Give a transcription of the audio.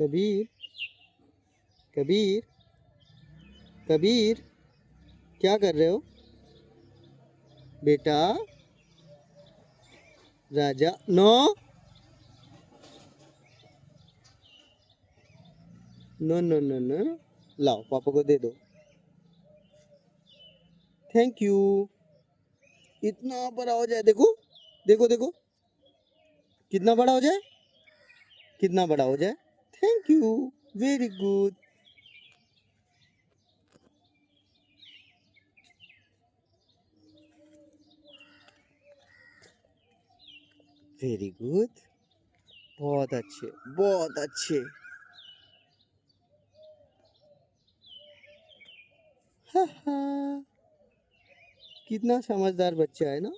कबीर, कबीर, कबीर, क्या कर रहे हो बेटा? राजा, no no no no no, लाओ पापा को दे दो। Thank you. इतना बड़ा हो जाए, देखो देखो देखो, कितना बड़ा हो जाए, कितना बड़ा हो जाए। Thank you, very good, very good, बहुत अच्छे, बहुत अच्छे। हा हा, कितना समझदार बच्चा है ना।